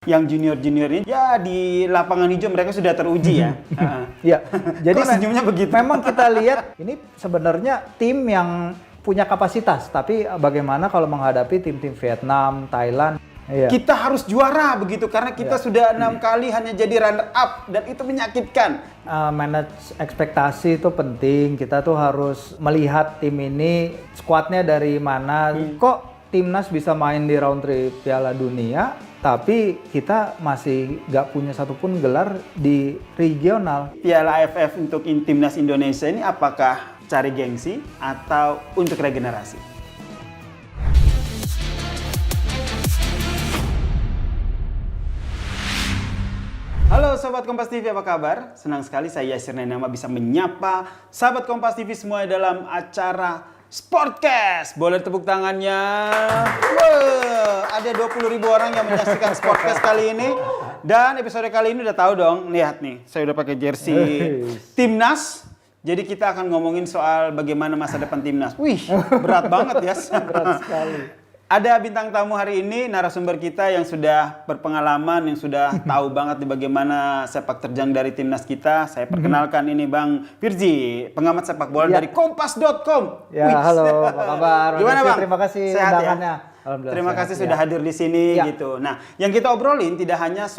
yang junior-junior ini ya di lapangan hijau mereka sudah teruji ya. Iya. Jadi senyumnya begitu. Memang kita lihat ini sebenarnya tim yang punya kapasitas, tapi bagaimana kalau menghadapi tim-tim Vietnam, Thailand? Iya. Kita harus juara begitu karena kita sudah 6 kali hanya jadi runner up dan itu menyakitkan. Manage ekspektasi itu penting. Kita tuh harus melihat tim ini skuadnya dari mana. Kok timnas bisa main di round 3 Piala Dunia, tapi kita masih nggak punya satupun gelar di regional. Piala AFF untuk timnas Indonesia ini apakah cari gengsi atau untuk regenerasi? Halo Sobat Kompas TV, apa kabar? Senang sekali saya Yasir Nainama bisa menyapa Sahabat Kompas TV semua dalam acara Sportcast. Boleh tepuk tangannya. Ada 20.000 orang yang menyaksikan Sportcast kali ini. Dan episode kali ini udah tahu dong, lihat nih, saya udah pakai jersey Timnas. Jadi kita akan ngomongin soal bagaimana masa depan Timnas. Wih, berat banget ya. Berat sekali. Ada bintang tamu hari ini, narasumber kita yang sudah berpengalaman, yang sudah tahu banget nih bagaimana sepak terjang dari timnas kita. Saya perkenalkan ini Bang Firji, pengamat sepak bola dari Kompas.com. Ya, halo, apa kabar? Gimana Bang? Terima kasih sehat undangannya. Ya? Terima kasih sudah hadir di sini gitu. Nah, yang kita obrolin tidak hanya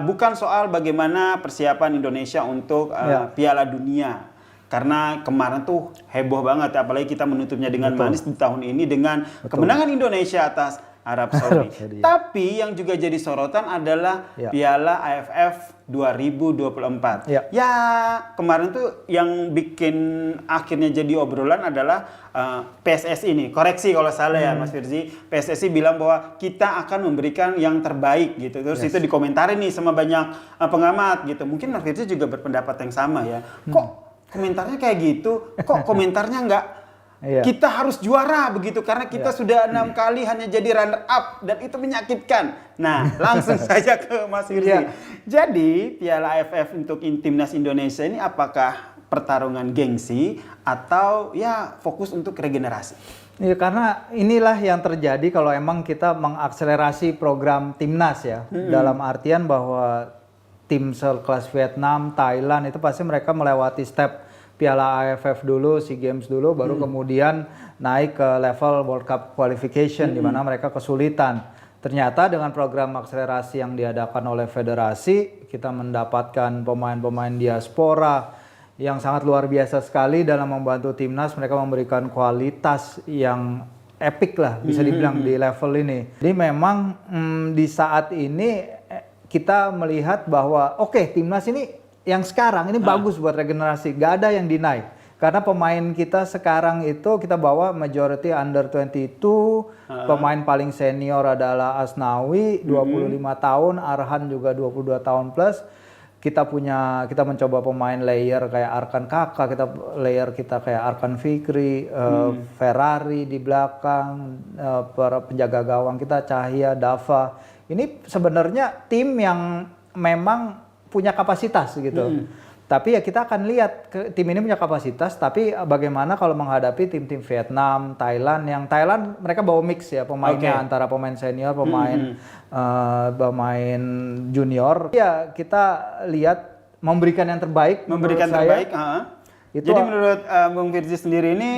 bukan soal bagaimana persiapan Indonesia untuk Piala Dunia. Karena kemarin tuh heboh banget, apalagi kita menutupnya dengan manis di tahun ini dengan kemenangan Indonesia atas Arab Saudi. Tapi yang juga jadi sorotan adalah Piala AFF 2024. Ya, kemarin tuh yang bikin akhirnya jadi obrolan adalah PSSI ini. Koreksi kalau salah ya Mas Firzi. PSSI bilang bahwa kita akan memberikan yang terbaik gitu. Terus itu dikomentarin nih sama banyak pengamat gitu. Mungkin Mas Firzi juga berpendapat yang sama ya. Kok komentarnya kayak gitu? Kok komentarnya nggak kita harus juara begitu karena kita sudah 6 kali hanya jadi runner up dan itu menyakitkan. Nah, langsung saja ke Mas Firzi. Jadi Piala AFF untuk timnas Indonesia ini apakah pertarungan gengsi atau ya fokus untuk regenerasi? Iya, karena inilah yang terjadi kalau emang kita mengakselerasi program timnas ya. Dalam artian bahwa tim sekelas Vietnam, Thailand itu pasti mereka melewati step Piala AFF dulu, SEA Games dulu, baru kemudian naik ke level World Cup Qualification di mana mereka kesulitan. Ternyata dengan program akselerasi yang diadakan oleh federasi, kita mendapatkan pemain-pemain diaspora yang sangat luar biasa sekali dalam membantu timnas. Mereka memberikan kualitas yang epic lah, bisa dibilang di level ini. Jadi memang di saat ini kita melihat bahwa timnas ini yang sekarang ini bagus buat regenerasi, gak ada yang deny. Karena pemain kita sekarang itu kita bawa majority under 22, pemain paling senior adalah Asnawi 25 tahun, Arhan juga 22 tahun plus. Kita mencoba pemain layer kayak Arkan Kakak, kita kayak Arkan Fikri, Ferrari di belakang, para penjaga gawang kita Cahya, Dava. Ini sebenarnya tim yang memang punya kapasitas gitu. Tapi ya kita akan lihat tim ini punya kapasitas, tapi bagaimana kalau menghadapi tim-tim Vietnam, Thailand. Yang Thailand mereka bawa mix ya pemainnya antara pemain senior, pemain junior. Ya kita lihat memberikan yang terbaik. Jadi menurut Bung Firzi sendiri ini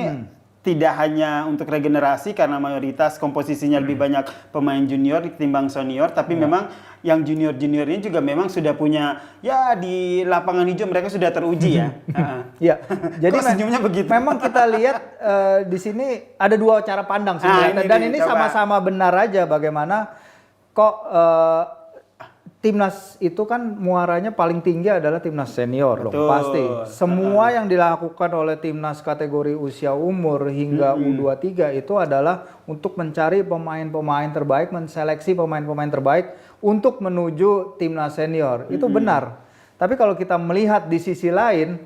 tidak hanya untuk regenerasi karena mayoritas komposisinya lebih banyak pemain junior ketimbang senior, tapi memang yang junior-junior ini juga memang sudah punya di lapangan hijau mereka sudah teruji ya. Jadi senyumnya begitu. Memang kita lihat di sini ada dua cara pandang sebenarnya dan ini sama-sama benar aja bagaimana kok timnas itu kan muaranya paling tinggi adalah timnas senior dong pasti. Semua yang dilakukan oleh timnas kategori usia umur hingga U23 itu adalah untuk mencari pemain-pemain terbaik, menseleksi pemain-pemain terbaik untuk menuju timnas senior. Itu benar. Tapi kalau kita melihat di sisi lain,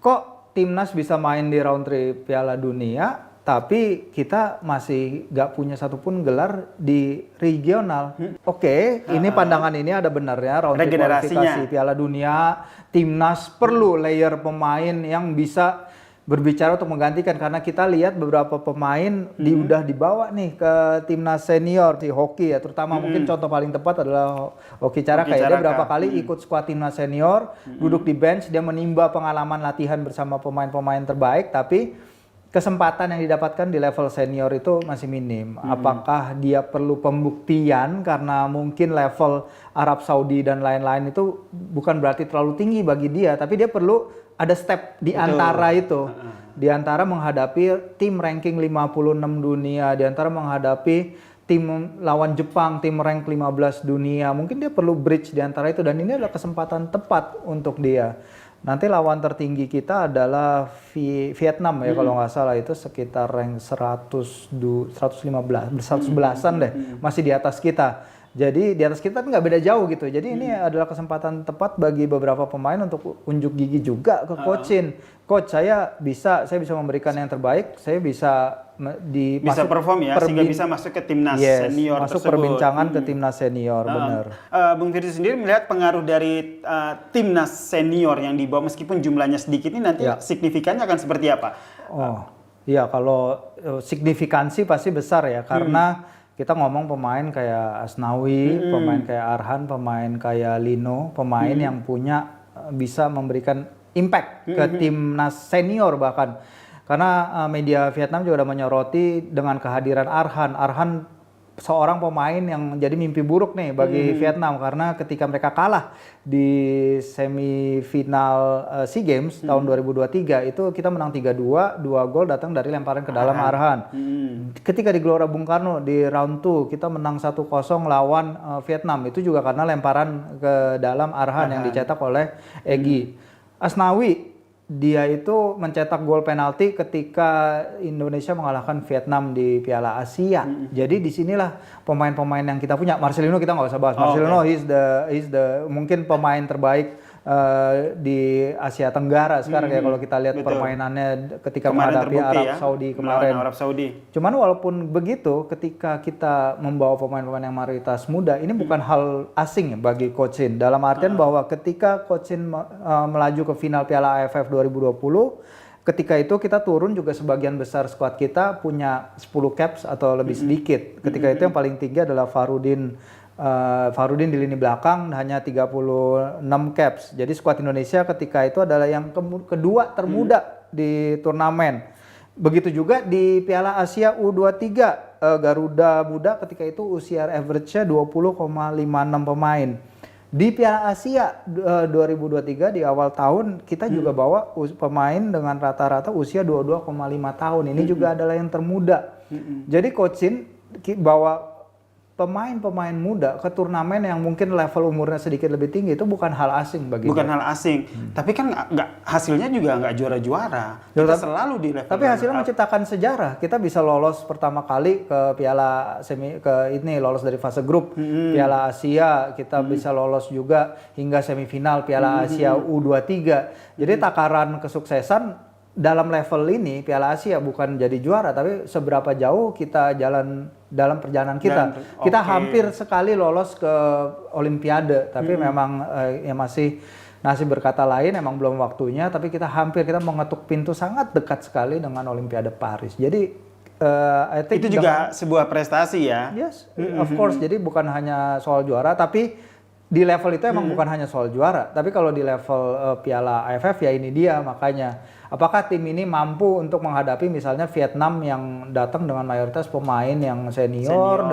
kok timnas bisa main di round 3 Piala Dunia, tapi kita masih gak punya satupun gelar di regional. Ini pandangan ini ada benarnya. Round kualifikasi Piala Dunia, timnas perlu layer pemain yang bisa berbicara untuk menggantikan, karena kita lihat beberapa pemain udah dibawa nih ke timnas senior di hoki ya, terutama mungkin contoh paling tepat adalah Hoki Caraka ya. Dia berapa kali ikut skuad timnas senior, duduk di bench, dia menimba pengalaman latihan bersama pemain-pemain terbaik, tapi kesempatan yang didapatkan di level senior itu masih minim. Apakah dia perlu pembuktian karena mungkin level Arab Saudi dan lain-lain itu bukan berarti terlalu tinggi bagi dia, tapi dia perlu ada step di antara itu. Di antara menghadapi tim ranking 56 dunia, di antara menghadapi tim lawan Jepang, tim rank 15 dunia. Mungkin dia perlu bridge di antara itu, dan ini adalah kesempatan tepat untuk dia. Nanti lawan tertinggi kita adalah Vietnam ya, kalau nggak salah itu sekitar rank 111-an deh, masih di atas kita. Jadi di atas kita tapi nggak beda jauh gitu. Jadi ini adalah kesempatan tepat bagi beberapa pemain untuk unjuk gigi juga ke coachin. Coach, saya bisa memberikan yang terbaik. Saya bisa perform ya, sehingga bisa masuk ke timnas senior masuk tersebut. perbincangan ke timnas senior, benar. Bung Firzi sendiri melihat pengaruh dari timnas senior yang dibawa meskipun jumlahnya sedikit ini nanti signifikannya akan seperti apa? Oh, iya, kalau signifikansi pasti besar ya, karena kita ngomong pemain kayak Asnawi, pemain kayak Arhan, pemain kayak Lino, pemain yang punya bisa memberikan impact ke timnas senior bahkan. Karena media Vietnam juga udah menyoroti dengan kehadiran Arhan. Arhan seorang pemain yang jadi mimpi buruk nih bagi Vietnam, karena ketika mereka kalah di semifinal SEA Games tahun 2023 itu kita menang 3-2, 2 gol datang dari lemparan ke dalam Arhan. Ketika di Gelora Bung Karno di round 2 kita menang 1-0 lawan Vietnam, itu juga karena lemparan ke dalam Arhan yang dicetak oleh Egy. Asnawi, dia itu mencetak gol penalti ketika Indonesia mengalahkan Vietnam di Piala Asia. Jadi disinilah pemain-pemain yang kita punya. Marcelino kita nggak usah bahas. Marcelino he's the mungkin pemain terbaik di Asia Tenggara sekarang ya, kalau kita lihat permainannya ketika menghadapi Arab Saudi kemarin. Arab Saudi. Cuman walaupun begitu, ketika kita membawa pemain-pemain yang mayoritas muda, ini bukan hal asing bagi Coach Shin. Dalam artian bahwa ketika Coach Shin melaju ke final Piala AFF 2020, ketika itu kita turun juga sebagian besar skuad kita punya 10 caps atau lebih sedikit. Ketika itu yang paling tinggi adalah Farudin di lini belakang hanya 36 caps. Jadi skuad Indonesia ketika itu adalah yang kedua termuda di turnamen. Begitu juga di Piala Asia U23, Garuda Muda ketika itu usia average-nya 20,56 pemain. Di Piala Asia 2023 di awal tahun kita juga bawa pemain dengan rata-rata usia 22,5 tahun. Ini juga adalah yang termuda. Jadi Coach Shin bawa pemain-pemain muda ke turnamen yang mungkin level umurnya sedikit lebih tinggi, itu bukan hal asing bagi Bukan dia. hal asing, tapi kan hasilnya juga nggak juara-juara. Kita selalu di level. Tapi hasilnya menciptakan sejarah. Kita bisa lolos pertama kali ke Piala lolos dari fase grup Piala Asia. Kita bisa lolos juga hingga semifinal Piala Asia U23. Jadi takaran kesuksesan dalam level ini Piala Asia bukan jadi juara, tapi seberapa jauh kita jalan dalam perjalanan kita. Kita hampir sekali lolos ke Olimpiade, tapi memang ya masih nasib berkata lain, emang belum waktunya. Tapi kita mengetuk pintu sangat dekat sekali dengan Olimpiade Paris. Jadi I think itu juga sebuah prestasi ya. Yes, of course. Jadi bukan hanya soal juara, tapi di level itu emang bukan hanya soal juara. Tapi kalau di level Piala AFF ya ini dia, makanya. Apakah tim ini mampu untuk menghadapi misalnya Vietnam yang datang dengan mayoritas pemain yang senior.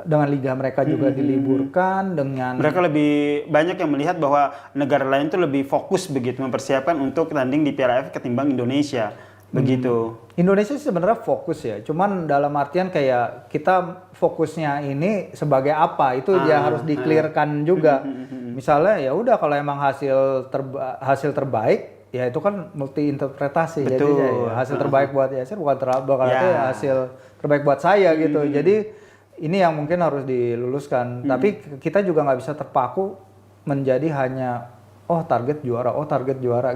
dengan liga mereka juga diliburkan, dengan mereka lebih banyak yang melihat bahwa negara lain itu lebih fokus begitu mempersiapkan untuk tanding di Piala AFF ketimbang Indonesia. Begitu. Indonesia sebenarnya fokus ya, cuman dalam artian kayak kita fokusnya ini sebagai apa itu dia harus di-clearkan juga. Misalnya ya udah kalau emang hasil terbaik ya itu kan multi interpretasi. Betul. Jadinya ya, hasil terbaik buat Yasir bukan berarti hasil terbaik buat saya gitu. Jadi ini yang mungkin harus diluluskan. Tapi kita juga nggak bisa terpaku menjadi hanya target juara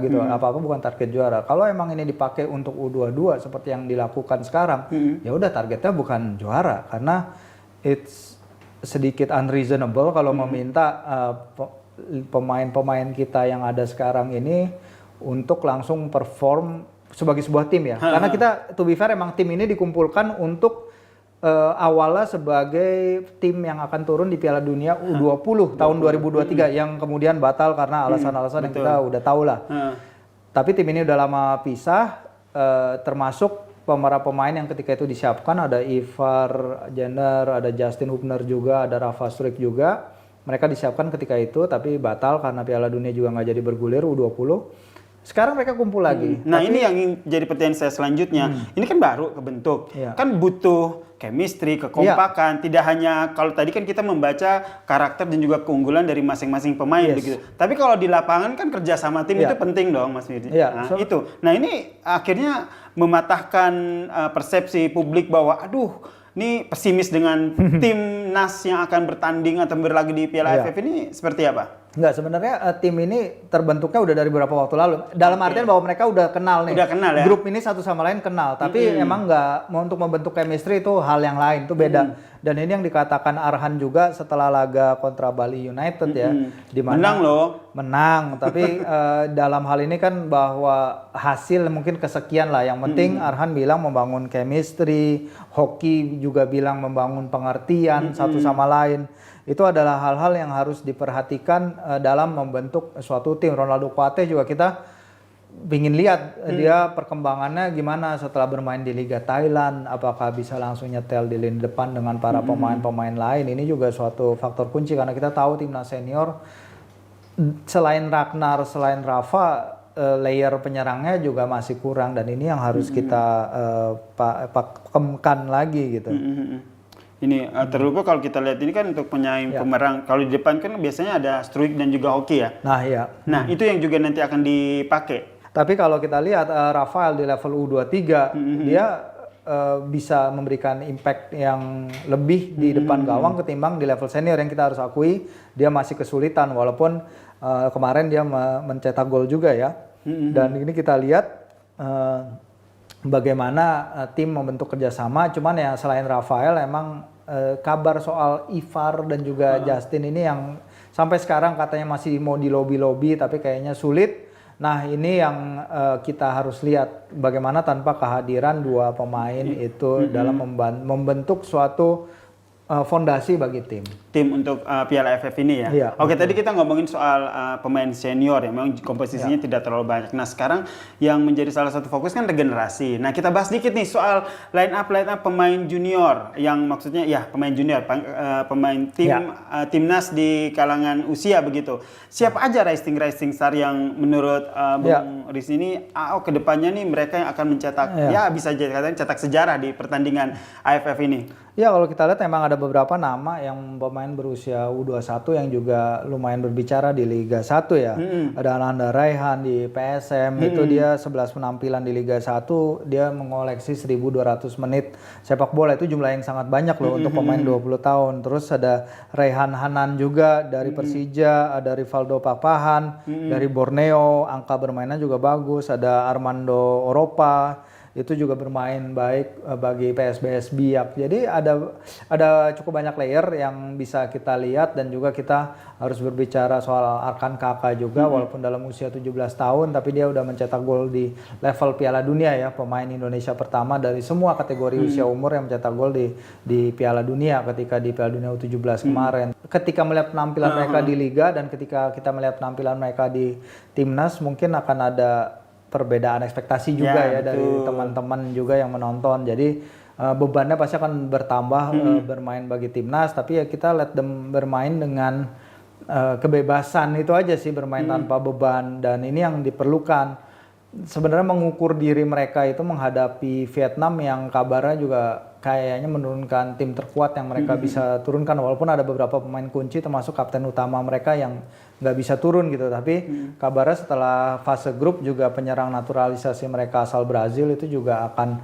gitu. Apa-apa bukan target juara. Kalau emang ini dipakai untuk U22 seperti yang dilakukan sekarang, ya udah targetnya bukan juara, karena it's sedikit unreasonable kalau meminta pemain-pemain kita yang ada sekarang ini untuk langsung perform sebagai sebuah tim ya. Karena kita to be fair emang tim ini dikumpulkan untuk awalnya sebagai tim yang akan turun di Piala Dunia U20 tahun 2023 yang kemudian batal karena alasan-alasan yang kita udah tahu lah. Tapi tim ini udah lama pisah, termasuk para pemain yang ketika itu disiapkan ada Ivar Jenner, ada Justin Hubner juga, ada Rafa Struijk juga. Mereka disiapkan ketika itu tapi batal karena Piala Dunia juga nggak jadi bergulir U20. Sekarang mereka kumpul lagi. Nah, ini yang jadi pertanyaan saya selanjutnya. Ini kan baru kebentuk. Kan butuh chemistry, kekompakan. Tidak hanya kalau tadi kan kita membaca karakter dan juga keunggulan dari masing-masing pemain begitu. Tapi kalau di lapangan kan kerjasama tim itu penting dong, Mas Firdy. Nah, itu. Nah, ini akhirnya mematahkan persepsi publik bahwa aduh, ini pesimis dengan timnas yang akan bertanding atau berlaga di Piala AFF ini seperti apa? Enggak, sebenarnya tim ini terbentuknya udah dari beberapa waktu lalu. Dalam artian bahwa mereka udah kenal nih. Udah kenal ya? Grup ini satu sama lain kenal. Tapi emang nggak, untuk membentuk chemistry itu hal yang lain, itu beda. Dan ini yang dikatakan Arhan juga setelah laga kontra Bali United ya. Dimana menang loh. Menang, tapi dalam hal ini kan bahwa hasil mungkin kesekian lah. Yang penting Arhan bilang membangun chemistry, Hoki juga bilang membangun pengertian satu sama lain. Itu adalah hal-hal yang harus diperhatikan dalam membentuk suatu tim. Ronaldo Kuate juga kita ingin lihat dia perkembangannya gimana setelah bermain di Liga Thailand, apakah bisa langsung nyetel di lini depan dengan para pemain-pemain lain. Ini juga suatu faktor kunci karena kita tahu timnas senior selain Ragnar, selain Rafa, layer penyerangnya juga masih kurang dan ini yang harus kita pakemkan lagi gitu. Ini terlupa kalau kita lihat ini kan untuk penyaing pemerang, kalau di depan kan biasanya ada Struijk dan juga Hoki ya. Nah iya. Nah itu yang juga nanti akan dipakai. Tapi kalau kita lihat Rafael di level U23 dia bisa memberikan impact yang lebih di depan gawang ketimbang di level senior yang kita harus akui dia masih kesulitan walaupun kemarin dia mencetak gol juga ya. Dan ini kita lihat bagaimana tim membentuk kerjasama. Cuman ya selain Rafael emang kabar soal Ivar dan juga Justin ini yang sampai sekarang katanya masih mau di lobby tapi kayaknya sulit. Nah ini yang kita harus lihat bagaimana tanpa kehadiran dua pemain itu dalam membentuk suatu fondasi bagi tim. Tim untuk Piala AFF ini ya. Iya, Oke, tadi kita ngomongin soal pemain senior ya, memang komposisinya tidak terlalu banyak. Nah, sekarang yang menjadi salah satu fokus kan regenerasi. Nah, kita bahas dikit nih soal line up pemain junior yang maksudnya ya pemain junior, pemain timnas di kalangan usia begitu. Siapa aja rising star yang menurut Bung Riz ini kedepannya nih mereka yang akan mencetak bisa jadi cetak sejarah di pertandingan AFF ini. Ya kalau kita lihat memang ada beberapa nama yang pemain berusia U21 yang juga lumayan berbicara di Liga 1 ya. Ada Ananda Raihan di PSM, itu dia 11 penampilan di Liga 1, dia mengoleksi 1.200 menit sepak bola, itu jumlah yang sangat banyak loh untuk pemain 20 tahun. Terus ada Raihan Hanan juga dari Persija, ada Rivaldo Pakpahan dari Borneo, angka bermainnya juga bagus, ada Armando Oropa, itu juga bermain baik bagi PSBS Biak. Jadi ada cukup banyak layer yang bisa kita lihat dan juga kita harus berbicara soal Arkan Kakak juga walaupun dalam usia 17 tahun tapi dia udah mencetak gol di level Piala Dunia ya, pemain Indonesia pertama dari semua kategori usia umur yang mencetak gol di Piala Dunia ketika di Piala Dunia U17 kemarin. Ketika melihat penampilan mereka di liga dan ketika kita melihat penampilan mereka di timnas mungkin akan ada perbedaan ekspektasi juga ya dari teman-teman juga yang menonton. Jadi bebannya pasti akan bertambah bermain bagi timnas, tapi ya kita let them bermain dengan kebebasan itu aja sih, bermain tanpa beban, dan ini yang diperlukan. Sebenarnya mengukur diri mereka itu menghadapi Vietnam yang kabarnya juga kayaknya menurunkan tim terkuat yang mereka bisa turunkan, walaupun ada beberapa pemain kunci termasuk kapten utama mereka yang nggak bisa turun gitu, tapi kabarnya setelah fase grup juga penyerang naturalisasi mereka asal Brazil itu juga akan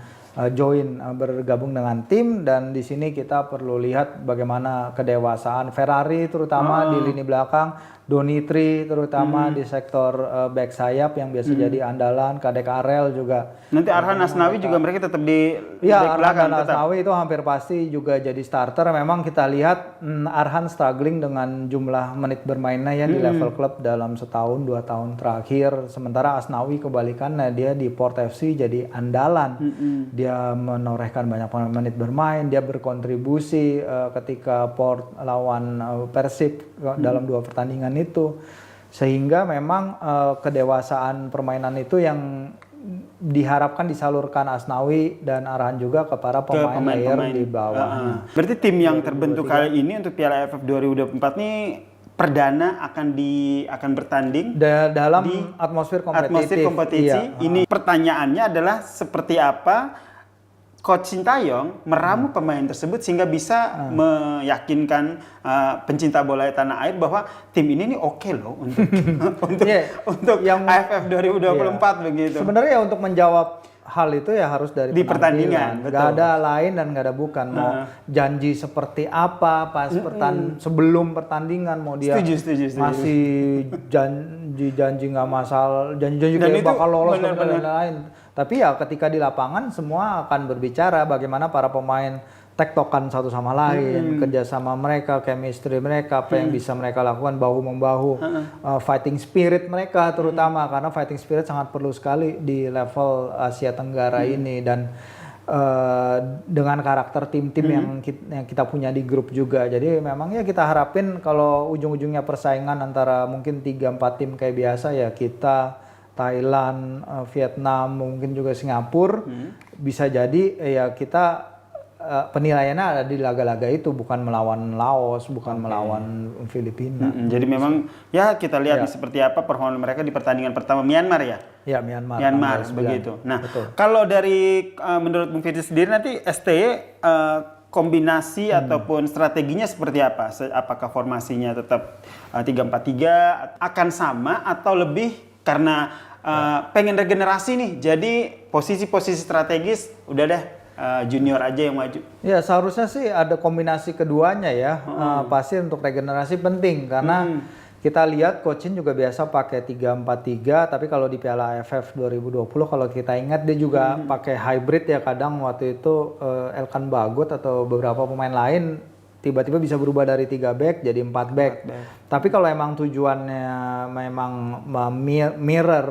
bergabung dengan tim, dan di sini kita perlu lihat bagaimana kedewasaan Ferrari terutama di lini belakang, Donitri terutama di sektor back sayap yang biasa jadi andalan, Kadek Arel juga. Nanti Arhan Asnawi juga mereka tetap di Ya, back belakang Arhan tetap. Asnawi itu hampir pasti juga jadi starter. Memang kita lihat Arhan struggling dengan jumlah menit bermainnya ya di level klub dalam setahun 2 tahun terakhir. Sementara Asnawi kebalikannya, dia di Port FC jadi andalan. Dia menorehkan banyak menit bermain, dia berkontribusi ketika Port lawan Persib dalam 2 pertandingan itu, sehingga memang kedewasaan permainan itu yang diharapkan disalurkan Asnawi dan Arhan juga ke para pemain layer di bawahnya. Berarti tim yang terbentuk kali ini untuk Piala AFF 2024 ini perdana akan bertanding Dalam di atmosfer atmosfer kompetisi. Iya. Ini pertanyaannya adalah seperti apa Coach Sintayong meramu pemain tersebut sehingga bisa meyakinkan pencinta bola tanah air bahwa tim ini nih oke loh untuk yang AFF 2024 begitu. Sebenarnya ya untuk menjawab hal itu ya harus dari Di pertandingan, penampilan. betul. Gak ada lain dan gak ada bukan. Mau janji seperti apa pas sebelum pertandingan, mau dia Setuju. masih janji nggak masalah, janji Dan kayak itu bakal lolos dan benar-benar. lain-lain. Tapi ya ketika di lapangan semua akan berbicara bagaimana para pemain tektokan satu sama lain, kerjasama mereka, chemistry mereka, apa yang bisa mereka lakukan bahu membahu, fighting spirit mereka terutama, karena fighting spirit sangat perlu sekali di level Asia Tenggara ini, dan dengan karakter tim-tim yang kita punya di grup juga. Jadi memang ya kita harapin kalau ujung-ujungnya persaingan antara mungkin 3-4 tim kayak biasa ya, kita Thailand, Vietnam, mungkin juga Singapura, bisa jadi ya kita penilaiannya ada di laga-laga itu, bukan melawan Laos, bukan melawan Filipina. Jadi memang ya kita lihat nih seperti apa performa mereka di pertandingan pertama Myanmar ya. Ya, Myanmar Begitu. Nah, betul. kalau dari menurut Bung Firdy sendiri nanti STY kombinasi ataupun strateginya seperti apa? Apakah formasinya tetap 3-4-3 akan sama atau lebih karena pengen regenerasi nih, jadi posisi-posisi strategis udah deh junior aja yang maju. Ya seharusnya sih ada kombinasi keduanya ya. Pasti untuk regenerasi penting karena kita lihat coaching juga biasa pakai 3-4-3, tapi kalau di Piala AFF 2020 kalau kita ingat dia juga pakai hybrid ya, kadang waktu itu Elkan Bagot atau beberapa pemain lain tiba-tiba bisa berubah dari 3 back jadi 4 back. Tapi kalau emang tujuannya memang mirror,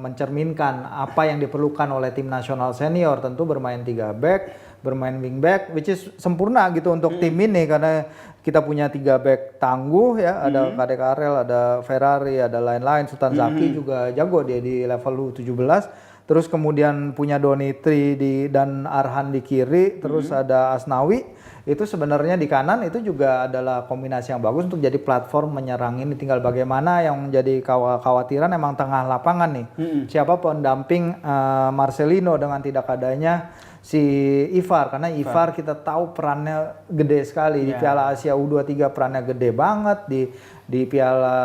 mencerminkan apa yang diperlukan oleh tim nasional senior, tentu bermain 3 back, bermain wing back, which is sempurna gitu untuk tim ini karena kita punya 3 back tangguh ya, ada Kadek Arel, ada Ferrari, ada lain-lain, Sultan Zaki juga jago dia di level U17. Terus kemudian punya Donitri dan Arhan di kiri, terus ada Asnawi. Itu sebenarnya di kanan itu juga adalah kombinasi yang bagus untuk jadi platform menyerang ini. Tinggal bagaimana yang menjadi kekhawatiran emang tengah lapangan nih. Siapa pendamping Marcelino dengan tidak adanya si Ivar, karena Ivar kita tahu perannya gede sekali di Piala Asia U23, perannya gede banget di Piala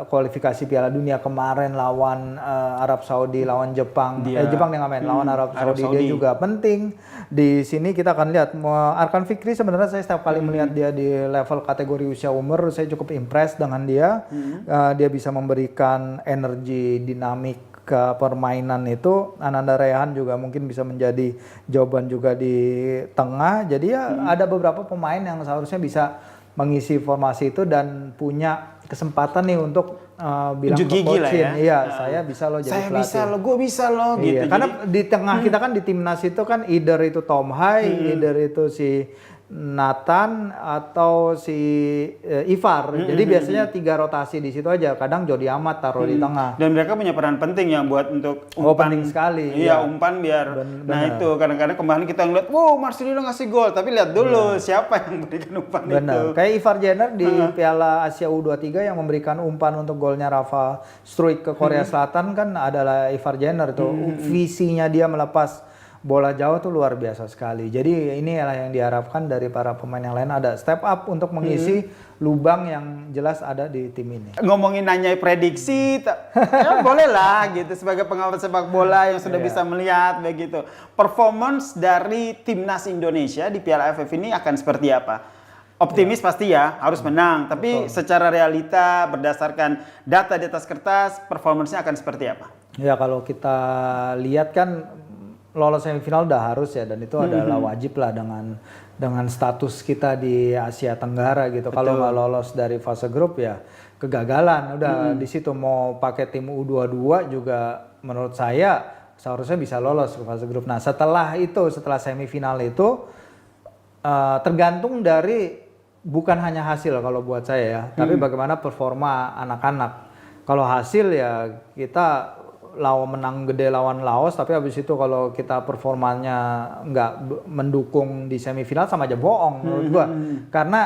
kualifikasi Piala Dunia kemarin lawan Arab Saudi, lawan Jepang. Jepang yang main lawan Arab Saudi dia juga penting. Di sini kita akan lihat Arkan Fikri, sebenarnya saya setiap kali melihat dia di level kategori usia umur saya cukup impress dengan dia. Dia bisa memberikan energi dinamik ke permainan itu. Ananda Rehan juga mungkin bisa menjadi jawaban juga di tengah. Jadi ya ada beberapa pemain yang seharusnya bisa mengisi formasi itu dan punya kesempatan nih untuk bilang ke coachin, ya. Iya, saya bisa loh jadi pelatih. Saya bisa loh, gue bisa loh gitu. Karena di tengah kita kan di timnas itu kan either itu Tom Hai, either itu si Nathan atau si Ivar. Jadi biasanya 3 rotasi di situ aja. Kadang Jody Amat taruh di tengah. Dan mereka punya peran penting yang buat untuk umpan. Penting sekali. Iya, umpan biar. Nah itu kadang-kadang kemarin kita ngeliat, wow Marcelino ngasih gol, tapi lihat dulu siapa yang memberikan umpan itu. Kayak Ivar Jenner di Piala Asia U23 yang memberikan umpan untuk golnya Rafa Struijk ke Korea Selatan kan adalah Ivar Jenner itu. Visinya dia melepas bola jauh tuh luar biasa sekali. Jadi inilah yang diharapkan dari para pemain yang lain, ada step up untuk mengisi lubang yang jelas ada di tim ini. Ngomongin nanya prediksi, ya boleh lah gitu sebagai pengawal sepak bola yang sudah bisa melihat begitu. Performance dari timnas Indonesia di Piala AFF ini akan seperti apa? Optimis pasti ya, harus menang. Tapi secara realita berdasarkan data di atas kertas, performance-nya akan seperti apa? Ya kalau kita lihat kan lolos semifinal udah harus ya, dan itu adalah wajib lah dengan status kita di Asia Tenggara gitu. Kalau nggak lolos dari fase grup ya kegagalan. Udah di situ mau pakai tim U22 juga menurut saya seharusnya bisa lolos ke fase grup. Nah setelah semifinal itu tergantung dari bukan hanya hasil kalau buat saya ya, tapi bagaimana performa anak-anak. Kalau hasil ya kita menang gede lawan Laos, tapi habis itu kalau kita performanya nggak mendukung di semifinal sama aja bohong menurut gua. Karena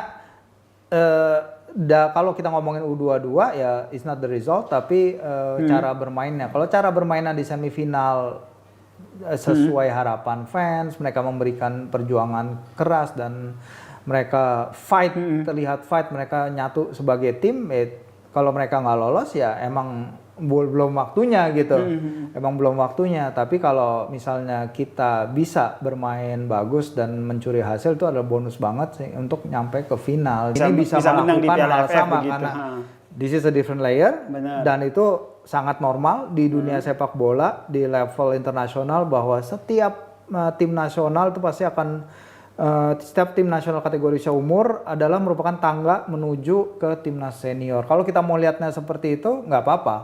kalau kita ngomongin U22 ya it's not the result, tapi cara bermainnya. Kalau cara bermainnya di semifinal sesuai harapan fans, mereka memberikan perjuangan keras dan mereka terlihat fight, mereka nyatu sebagai tim. Kalau mereka nggak lolos ya emang belum waktunya gitu, emang belum waktunya. Tapi kalau misalnya kita bisa bermain bagus dan mencuri hasil, itu adalah bonus banget sih untuk nyampe ke final. Ini bisa melakukan hal sama begitu. Karena this is a different layer. Benar. Dan itu sangat normal di dunia sepak bola di level internasional, bahwa setiap tim nasional itu pasti akan setiap tim nasional kategori seumur adalah merupakan tangga menuju ke timnas senior. Kalau kita mau lihatnya seperti itu nggak apa-apa.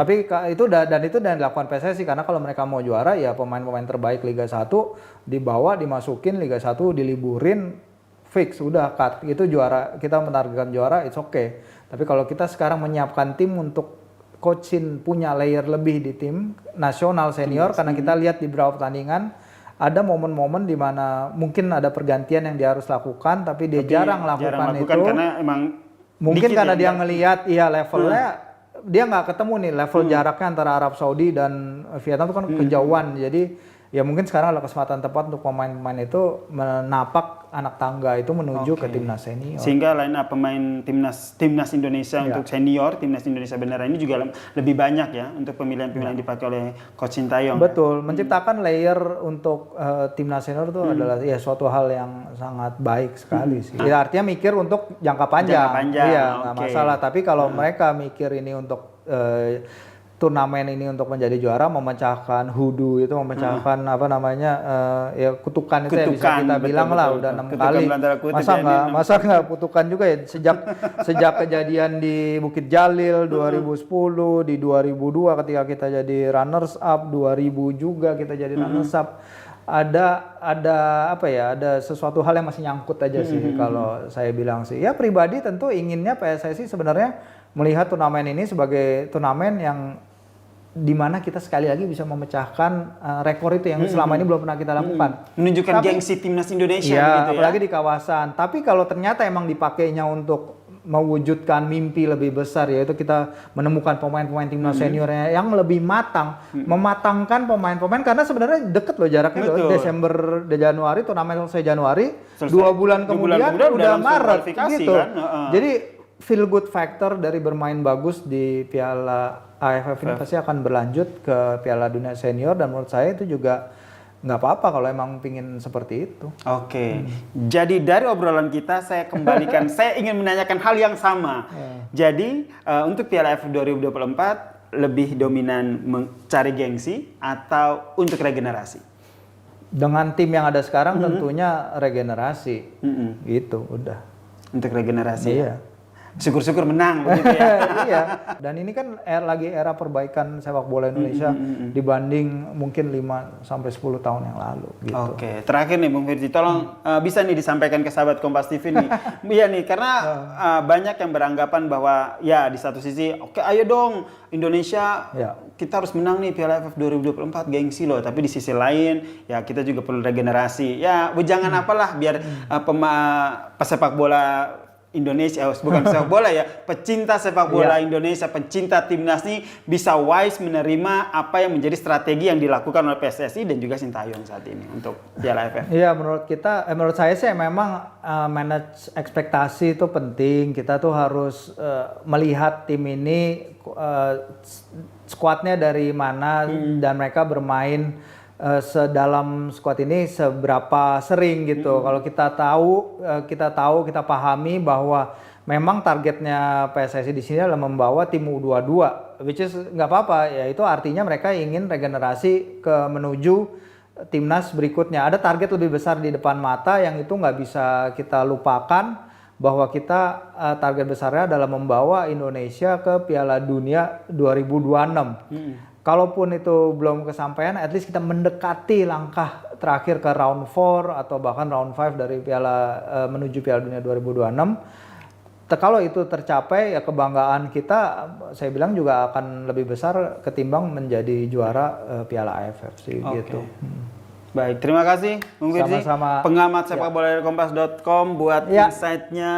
Tapi itu dilakukan PSSI, karena kalau mereka mau juara ya pemain-pemain terbaik Liga 1 dibawa, dimasukin Liga 1, diliburin, fix udah cut. Itu juara, kita menargetkan juara, it's okay. Tapi kalau kita sekarang menyiapkan tim untuk coachin punya layer lebih di tim nasional senior, karena kita lihat di beberapa pertandingan ada momen-momen di mana mungkin ada pergantian yang dia harus lakukan, tapi dia jarang lakukan itu. Karena emang mungkin karena dia ngelihat levelnya, dia nggak ketemu nih level jaraknya antara Arab Saudi dan Vietnam itu kan kejauhan. Jadi ya mungkin sekarang adalah kesempatan tepat untuk pemain-pemain itu menapak anak tangga itu menuju ke timnas senior. Sehingga line up pemain timnas Indonesia untuk senior, timnas Indonesia beneran ini juga lebih banyak ya untuk pemilihan-pemilihan dipakai oleh Coach Sintayong. Betul, menciptakan layer untuk timnas senior itu adalah ya suatu hal yang sangat baik sekali sih. Ya, artinya mikir untuk jangka panjang. Iya, nggak masalah. Tapi kalau mereka mikir ini untuk turnamen ini untuk menjadi juara, memecahkan hoodoo itu, memecahkan ya kutukan itu ya bisa kita bilang lah udah 6 kali. Masa nggak kutukan juga ya sejak kejadian di Bukit Jalil 2010, di 2002 ketika kita jadi runners up, 2000 juga kita jadi runners up. Ada sesuatu hal yang masih nyangkut aja sih kalau saya bilang sih. Ya pribadi tentu inginnya PSSI sebenarnya melihat turnamen ini sebagai turnamen yang dimana kita sekali lagi bisa memecahkan rekor itu yang selama ini belum pernah kita lakukan. Menunjukkan gengsi timnas Indonesia ya, gitu ya. Apalagi di kawasan. Tapi kalau ternyata emang dipakainya untuk mewujudkan mimpi lebih besar, yaitu kita menemukan pemain-pemain timnas seniornya yang lebih matang, mematangkan pemain-pemain, karena sebenarnya deket loh jaraknya loh. Desember, Januari, turnamen selesai Januari, 2 bulan kemudian udah Maret gitu. Kan? Jadi feel good factor dari bermain bagus di Piala AFF ini pasti akan berlanjut ke Piala Dunia Senior, dan menurut saya itu juga nggak apa-apa kalau emang pingin seperti itu. Oke. Jadi dari obrolan kita saya kembalikan, saya ingin menanyakan hal yang sama. Jadi untuk Piala AFF 2024 lebih dominan mencari gengsi atau untuk regenerasi? Dengan tim yang ada sekarang tentunya regenerasi. Gitu, udah. Untuk regenerasi. Iya. Syukur-syukur menang begitu ya. Iya. Dan ini kan lagi era perbaikan sepak bola Indonesia dibanding mungkin 5 sampai 10 tahun yang lalu gitu. Oke, terakhir nih Bung Firji, tolong bisa nih disampaikan ke sahabat Kompas TV nih. Iya nih, karena banyak yang beranggapan bahwa ya di satu sisi oke, ayo dong Indonesia kita harus menang nih Piala AFF 2024, gengsi loh. Tapi di sisi lain ya kita juga perlu regenerasi. Ya jangan apalah biar pesepak bola Indonesia, bukan sepak bola ya, pecinta sepak bola Indonesia, pencinta timnas ini bisa wise menerima apa yang menjadi strategi yang dilakukan oleh PSSI dan juga Sintayong saat ini untuk Piala AFF. Iya, menurut saya sih memang manage ekspektasi itu penting. Kita tuh harus melihat tim ini skuadnya dari mana dan mereka bermain dalam squad ini seberapa sering gitu. Kalau kita pahami bahwa memang targetnya PSSI di sini adalah membawa tim U22, which is nggak apa-apa ya, itu artinya mereka ingin regenerasi menuju timnas berikutnya. Ada target lebih besar di depan mata yang itu nggak bisa kita lupakan, bahwa kita target besarnya adalah membawa Indonesia ke Piala Dunia 2026. Kalaupun itu belum kesampaian, at least kita mendekati langkah terakhir ke round 4 atau bahkan round 5 dari menuju Piala Dunia 2026. Kalau itu tercapai, ya kebanggaan kita, saya bilang juga akan lebih besar ketimbang menjadi juara Piala AFF sih gitu. Baik, terima kasih Bung Firzi, pengamat sepak bola dari kompas.com buat insight-nya.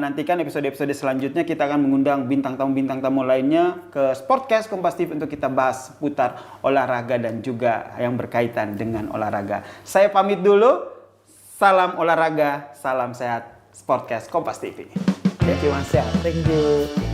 Nantikan episode-episode selanjutnya kita akan mengundang bintang tamu lainnya ke Sportcast Kompas TV untuk kita bahas seputar olahraga dan juga yang berkaitan dengan olahraga. Saya pamit dulu, salam olahraga, salam sehat, Sportcast Kompas TV. Thank you Mas. Thank you.